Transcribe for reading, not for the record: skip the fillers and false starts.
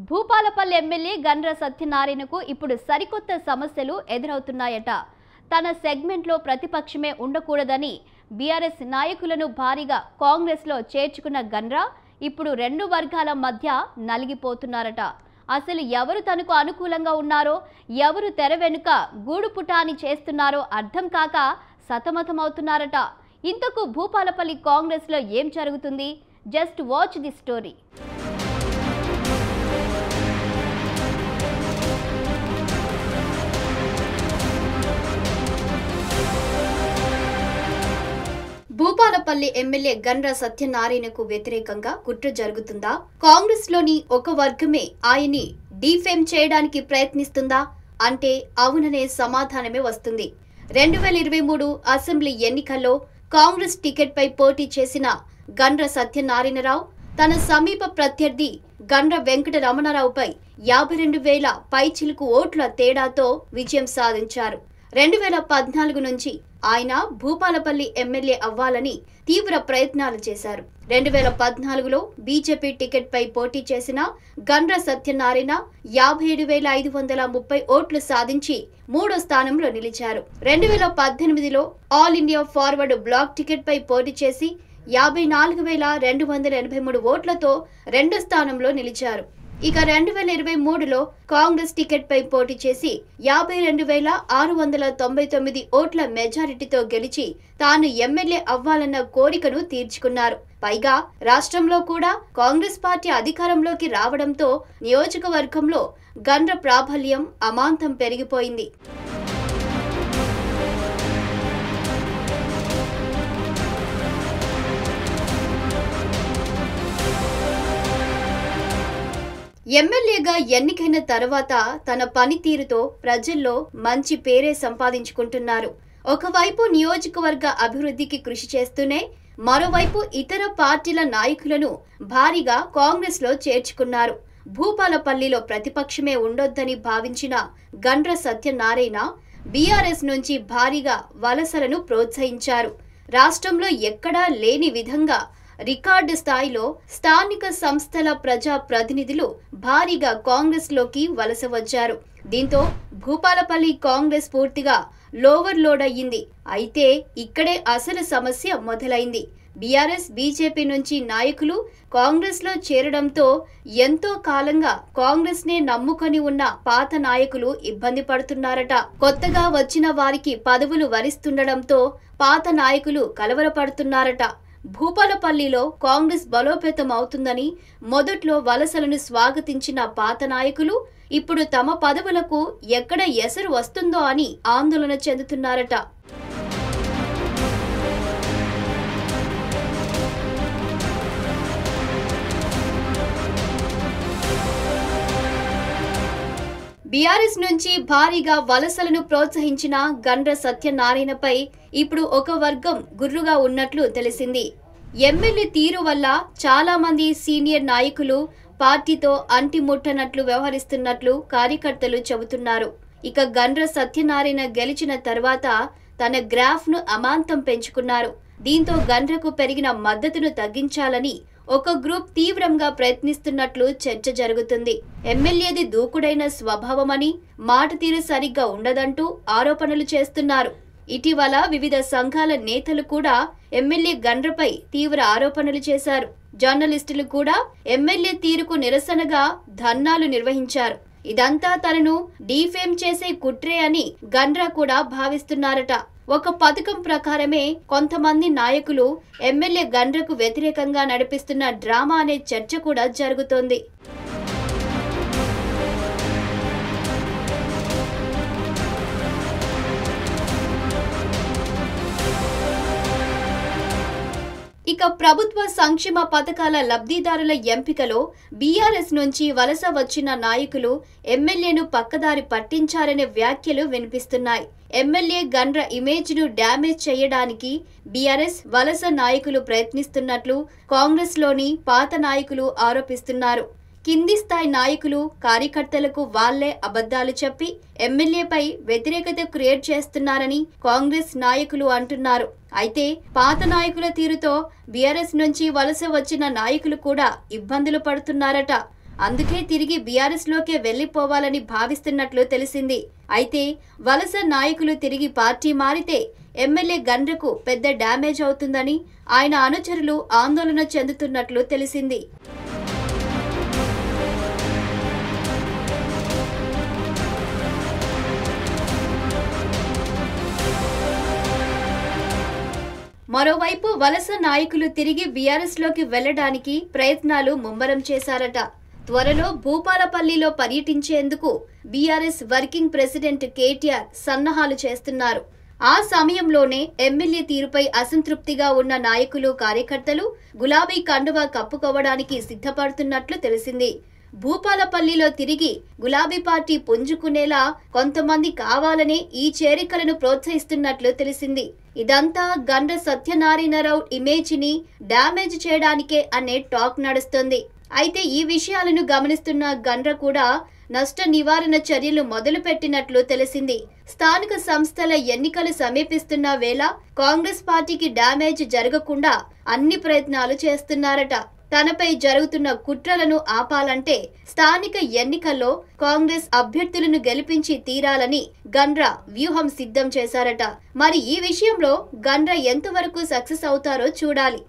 Bhupalpally MLA Gandra సత్యనారాయణకు ఇప్పుడు సరికొత్త సమస్యలు ఎదురవుతున్నాయట. తన సెగ్మెంట్లో ప్రతిపక్షమే ఉండకూడదని బీఆర్ఎస్ నాయకులను భారీగా కాంగ్రెస్లో చేర్చుకున్న గండ్ర ఇప్పుడు రెండు వర్గాల మధ్య నలిగిపోతున్నారట. అసలు ఎవరు తనకు అనుకూలంగా ఉన్నారో, ఎవరు తెర వెనుక గూడుపుటాని చేస్తున్నారో అర్థం కాక సతమతమవుతున్నారట. ఇంతకు భూపాలపల్లి కాంగ్రెస్లో ఏం జరుగుతుంది? Just watch the story. Bhupalpalli MLA Gandra సత్యనారాయణకు వ్యతిరేకంగా కుట్ర జరుగుతుందా? కాంగ్రెస్ లోని ఒక వర్గమే ఆయన్ని డీఫేమ్ చేయడానికి ప్రయత్నిస్తుందా అంటే అవుననే సమాధానమే వస్తుంది. 2023 అసెంబ్లీ ఎన్నికల్లో కాంగ్రెస్ టికెట్ పై పోటీ చేసిన గండ్ర సత్యనారాయణరావు తన సమీప ప్రత్యర్థి గండ్ర వెంకట రమణారావుపై 52,000 పైచిలుకు ఓట్ల తేడాతో విజయం సాధించారు. 2014 నుంచి ఆయన భూపాలపల్లి ఎమ్మెల్యే అవ్వాలని తీవ్ర ప్రయత్నాలు చేశారు. 2014లో బీజేపీ టికెట్ పై పోటీ చేసిన గండ్ర సత్యనారాయణ 57,530 ఓట్లు సాధించి 3వ స్థానంలో నిలిచారు. 2018లో All India Forward Bloc ticket పై పోటీ చేసి 54,283 ఓట్లతో 2వ స్థానంలో నిలిచారు. ఇక 2023లో కాంగ్రెస్ టికెట్ పై పోటీ చేసి 52,699 ఓట్ల మెజారిటీతో గెలిచి తాను ఎమ్మెల్యే అవ్వాలన్న కోరికను తీర్చుకున్నారు. పైగా రాష్ట్రంలో కూడా కాంగ్రెస్ పార్టీ అధికారంలోకి రావడంతో నియోజకవర్గంలో గండ్ర ప్రాబల్యం అమాంతం పెరిగిపోయింది. ఎమ్మెల్యేగా ఎన్నికైన తర్వాత తన పనితీరుతో ప్రజల్లో మంచి పేరే సంపాదించుకుంటున్నారు. ఒకవైపు నియోజకవర్గ అభివృద్ధికి కృషి చేస్తూనే మరోవైపు ఇతర పార్టీల నాయకులను భారీగా కాంగ్రెస్ లో చేర్చుకున్నారు. భూపాలపల్లిలో ప్రతిపక్షమే ఉండొద్దని భావించిన గండ్ర సత్యనారాయణ బీఆర్ఎస్ నుంచి భారీగా వలసలను ప్రోత్సహించారు. రాష్ట్రంలో ఎక్కడా లేని విధంగా రికార్డు స్థాయిలో స్థానిక సంస్థల ప్రజా ప్రతినిధులు భారీగా కాంగ్రెస్ లోకి వలస వచ్చారు. దీంతో భూపాలపల్లి కాంగ్రెస్ పూర్తిగా లోవర్ లోడ్ అయ్యింది. అయితే ఇక్కడే అసలు సమస్య మొదలైంది. బీఆర్ఎస్ బీజేపీ నుంచి నాయకులు కాంగ్రెస్ లో చేరడంతో ఎంతో కాలంగా కాంగ్రెస్ నే నమ్ముకొని ఉన్న పాత నాయకులు ఇబ్బంది పడుతున్నారట. కొత్తగా వచ్చిన వారికి పదవులు వరిస్తుండడంతో పాత నాయకులు కలవరపడుతున్నారట. భూపాలపల్లిలో కాంగ్రెస్ బలోపేతం అవుతుందని మొదట్లో వలసలను స్వాగతించిన పాత నాయకులు ఇప్పుడు తమ పదవులకు ఎక్కడ ఎసరు వస్తుందో అని ఆందోళన చెందుతున్నారట. బీఆర్ఎస్ నుంచి భారీగా వలసలను ప్రోత్సహించిన గండ్ర సత్యనారాయణపై ఇప్పుడు ఒక వర్గం గుర్రుగా ఉన్నట్లు తెలిసింది. ఎమ్మెల్యే తీరు వల్ల చాలా మంది సీనియర్ నాయకులు పార్టీతో అంటిముట్టనట్లు వ్యవహరిస్తున్నట్లు కార్యకర్తలు చెబుతున్నారు. ఇక గండ్ర సత్యనారాయణ గెలిచిన తర్వాత తన గ్రాఫ్ ను అమాంతం పెంచుకున్నారు. దీంతో గండ్రకు పెరిగిన మద్దతును తగ్గించాలని ఒక గ్రూప్ తీవ్రంగా ప్రయత్నిస్తున్నట్లు చర్చ జరుగుతుంది. ఎమ్మెల్యేది దూకుడైన స్వభావమని, మాట తీరు సరిగ్గా ఉండదంటూ ఆరోపణలు చేస్తున్నారు. ఇటీవల వివిధ సంఘాల నేతలు కూడా ఎమ్మెల్యే గండ్రపై తీవ్ర ఆరోపణలు చేశారు. జర్నలిస్టులు కూడా ఎమ్మెల్యే తీరుకు నిరసనగా ధర్నాలు నిర్వహించారు. ఇదంతా తనను డీఫేమ్ చేసే కుట్రే అని గండ్ర కూడా భావిస్తున్నారట. ఒక పథకం ప్రకారమే కొంతమంది నాయకులు ఎమ్మెల్యే గండ్రకు వ్యతిరేకంగా నడిపిస్తున్న డ్రామా అనే చర్చ కూడా జరుగుతోంది. ఇక ప్రభుత్వ సంక్షేమ పథకాల లబ్ధిదారుల ఎంపికలో బీఆర్ఎస్ నుంచి వలస వచ్చిన నాయకులు ఎమ్మెల్యేను పక్కదారి పట్టించారనే వ్యాఖ్యలు వినిపిస్తున్నాయి. ఎమ్మెల్యే గండ్ర ఇమేజ్ ను డ్యామేజ్ చేయడానికి బీఆర్ఎస్ వలస నాయకులు ప్రయత్నిస్తున్నట్లు కాంగ్రెస్ లోని పాత నాయకులు ఆరోపిస్తున్నారు. కింది స్థాయి నాయకులు కార్యకర్తలకు వాళ్లే అబద్ధాలు చెప్పి ఎమ్మెల్యేపై వ్యతిరేకత క్రియేట్ చేస్తున్నారని కాంగ్రెస్ నాయకులు అంటున్నారు. అయితే పాత నాయకుల తీరుతో బీఆర్ఎస్ నుంచి వలస వచ్చిన నాయకులు కూడా ఇబ్బందులు పడుతున్నారట. అందుకే తిరిగి బీఆర్ఎస్ లోకే వెళ్లిపోవాలని భావిస్తున్నట్లు తెలిసింది. అయితే వలస నాయకులు తిరిగి పార్టీ మారితే ఎమ్మెల్యే గండ్రకు పెద్ద డ్యామేజ్ అవుతుందని ఆయన అనుచరులు ఆందోళన చెందుతున్నట్లు తెలిసింది. మరోవైపు వలస నాయకులు తిరిగి బీఆర్ఎస్ లోకి వెళ్లడానికి ప్రయత్నాలు ముమ్మరం చేశారట. త్వరలో భూపాలపల్లిలో పర్యటించేందుకు బీఆర్ఎస్ వర్కింగ్ ప్రెసిడెంట్ కేటీఆర్ సన్నాహాలు చేస్తున్నారు. ఆ సమయంలోనే ఎమ్మెల్యే తీరుపై అసంతృప్తిగా ఉన్న నాయకులు, కార్యకర్తలు గులాబీ కండువా కప్పుకోవడానికి సిద్ధపడుతున్నట్లు తెలిసింది. భూపాలపల్లిలో తిరిగి గులాబీ పార్టీ పుంజుకునేలా కొంతమంది కావాలనే ఈ చేరికలను ప్రోత్సహిస్తున్నట్లు తెలిసింది. ఇదంతా గండ్ర సత్యనారాయణరావు ఇమేజ్ ని డ్యామేజ్ చేయడానికే అనే టాక్ నడుస్తుంది. అయితే ఈ విషయాలను గమనిస్తున్న గండ్ర కూడా నష్ట నివారణ చర్యలు మొదలుపెట్టినట్లు తెలిసింది. స్థానిక సంస్థల ఎన్నికలు సమీపిస్తున్న వేళ కాంగ్రెస్ పార్టీకి డ్యామేజ్ జరగకుండా అన్ని ప్రయత్నాలు చేస్తున్నారట. తనపై జరుగుతున్న కుట్రలను ఆపాలంటే స్థానిక ఎన్నికల్లో కాంగ్రెస్ అభ్యర్థులను గెలిపించి తీరాలని గండ్ర వ్యూహం సిద్ధం చేశారట. మరి ఈ విషయంలో గండ్ర ఎంతవరకు సక్సెస్ అవుతారో చూడాలి.